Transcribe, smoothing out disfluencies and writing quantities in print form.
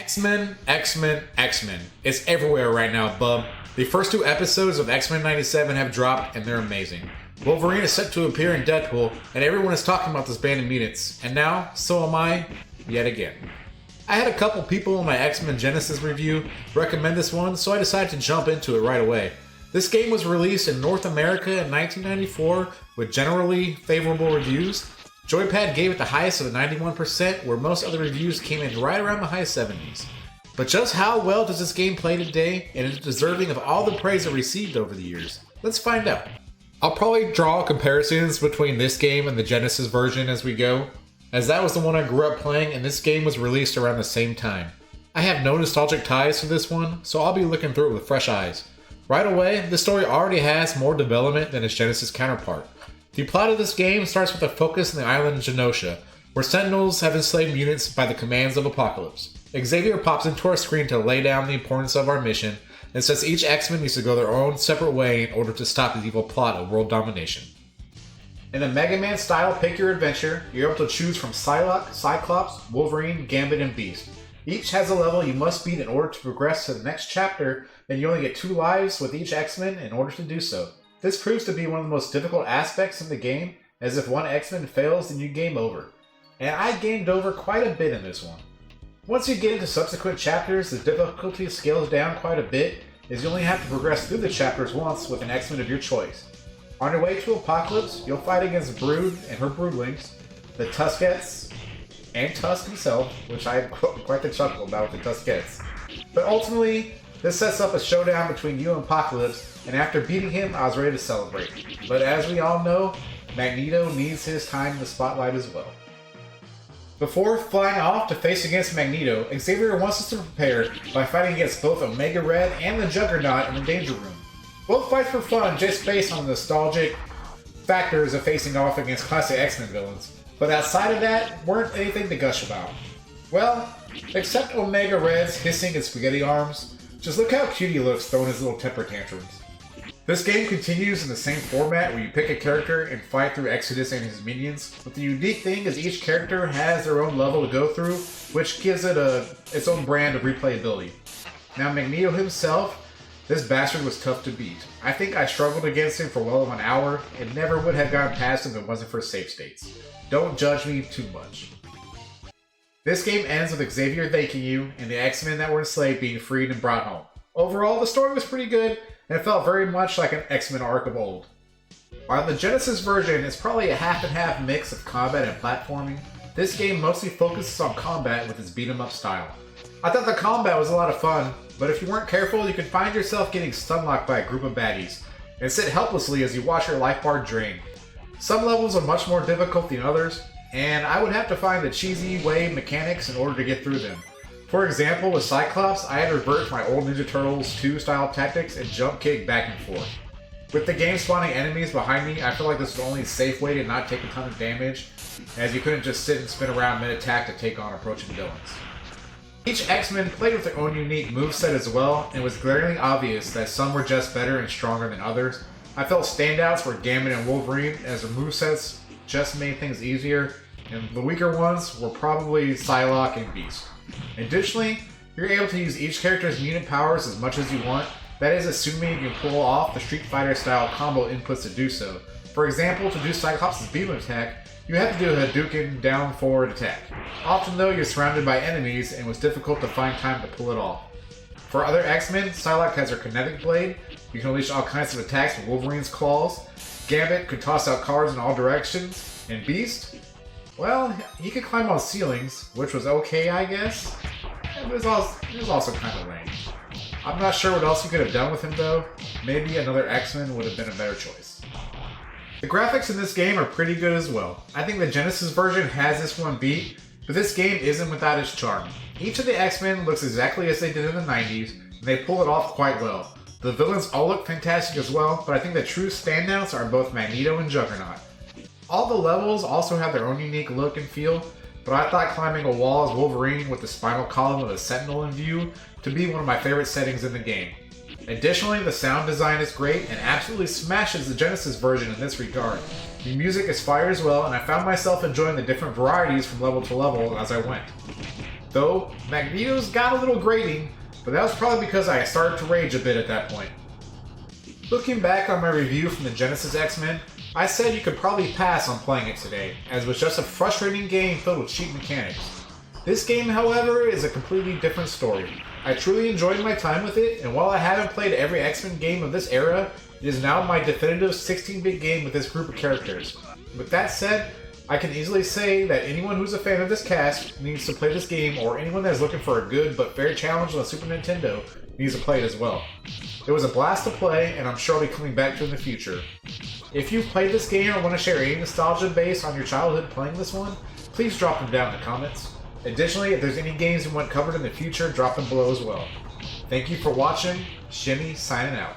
X-Men, X-Men, X-Men. It's everywhere right now, bub. The first two episodes of X-Men 97 have dropped, and they're amazing. Wolverine is set to appear in Deadpool, and everyone is talking about this band of mutants. And now, so am I, yet again. I had a couple people in my X-Men Genesis review recommend this one, so I decided to jump into it right away. This game was released in North America in 1994 with generally favorable reviews. Joypad gave it the highest of a 91%, where most other reviews came in right around the high 70s. But just how well does this game play today, and is it deserving of all the praise it received over the years? Let's find out. I'll probably draw comparisons between this game and the Genesis version as we go, as that was the one I grew up playing and this game was released around the same time. I have no nostalgic ties to this one, so I'll be looking through it with fresh eyes. Right away, the story already has more development than its Genesis counterpart. The plot of this game starts with a focus on the island of Genosha, where Sentinels have enslaved mutants by the commands of Apocalypse. Xavier pops into our screen to lay down the importance of our mission, and says each X-Men needs to go their own separate way in order to stop the evil plot of world domination. In a Mega Man style pick your adventure, you're able to choose from Psylocke, Cyclops, Wolverine, Gambit, and Beast. Each has a level you must beat in order to progress to the next chapter, and you only get 2 lives with each X-Men in order to do so. This proves to be one of the most difficult aspects of the game, as if one X-Men fails then you game over. And I gamed over quite a bit in this one. Once you get into subsequent chapters, the difficulty scales down quite a bit, as you only have to progress through the chapters once with an X-Men of your choice. On your way to Apocalypse, you'll fight against Brood and her broodlings, the Tuskettes, and Tusk himself, which I had quite the chuckle about with the Tuskettes. But ultimately, this sets up a showdown between you and Apocalypse, and after beating him, I was ready to celebrate. But as we all know, Magneto needs his time in the spotlight as well. Before flying off to face against Magneto, Xavier wants us to prepare by fighting against both Omega Red and the Juggernaut in the Danger Room. Both fights were fun just based on the nostalgic factors of facing off against classic X-Men villains, but outside of that, weren't anything to gush about. Well, except Omega Red's hissing and spaghetti arms, just look how cute he looks throwing his little temper tantrums. This game continues in the same format where you pick a character and fight through Exodus and his minions, but the unique thing is each character has their own level to go through, which gives it its own brand of replayability. Now Magneto himself, this bastard was tough to beat. I think I struggled against him for well over an hour and never would have gotten past him if it wasn't for save states. Don't judge me too much. This game ends with Xavier thanking you and the X-Men that were enslaved being freed and brought home. Overall, the story was pretty good, and it felt very much like an X-Men arc of old. While the Genesis version is probably a half-and-half mix of combat and platforming, this game mostly focuses on combat with its beat-em-up style. I thought the combat was a lot of fun, but if you weren't careful, you could find yourself getting stun-locked by a group of baddies, and sit helplessly as you watch your life bar drain. Some levels are much more difficult than others, and I would have to find the cheesy way mechanics in order to get through them. For example, with Cyclops, I had to revert to my old Ninja Turtles 2 style tactics and jump kick back and forth. With the game spawning enemies behind me, I feel like this was the only safe way to not take a ton of damage, as you couldn't just sit and spin around mid-attack to take on approaching villains. Each X-Men played with their own unique moveset as well, and it was glaringly obvious that some were just better and stronger than others. I felt standouts were Gambit and Wolverine, as their movesets just made things easier, and the weaker ones were probably Psylocke and Beast. Additionally, you're able to use each character's mutant powers as much as you want, that is assuming you can pull off the Street Fighter style combo inputs to do so. For example, to do Cyclops' beam attack, you have to do a Hadouken down forward attack, often though you're surrounded by enemies and it was difficult to find time to pull it off. For other X-Men, Psylocke has her kinetic blade, you can unleash all kinds of attacks with Wolverine's claws, Gambit could toss out cards in all directions, and Beast, well, he could climb on ceilings, which was okay, I guess. It was also kind of lame. I'm not sure what else you could have done with him though. Maybe another X-Men would have been a better choice. The graphics in this game are pretty good as well. I think the Genesis version has this one beat, but this game isn't without its charm. Each of the X-Men looks exactly as they did in the 90s, and they pull it off quite well. The villains all look fantastic as well, but I think the true standouts are both Magneto and Juggernaut. All the levels also have their own unique look and feel, but I thought climbing a wall as Wolverine with the spinal column of a Sentinel in view to be one of my favorite settings in the game. Additionally, the sound design is great and absolutely smashes the Genesis version in this regard. The music is fire as well, and I found myself enjoying the different varieties from level to level as I went. Though, Magneto's got a little grating, but that was probably because I started to rage a bit at that point. Looking back on my review from the Genesis X-Men, I said you could probably pass on playing it today, as it was just a frustrating game filled with cheap mechanics. This game, however, is a completely different story. I truly enjoyed my time with it, and while I haven't played every X-Men game of this era, it is now my definitive 16-bit game with this group of characters. With that said, I can easily say that anyone who's a fan of this cast needs to play this game, or anyone that is looking for a good but fair challenge on the Super Nintendo needs to play it as well. It was a blast to play, and I'm sure I'll be coming back to it in the future. If you've played this game or want to share any nostalgia based on your childhood playing this one, please drop them down in the comments. Additionally, if there's any games you want covered in the future, drop them below as well. Thank you for watching. Shimmy signing out.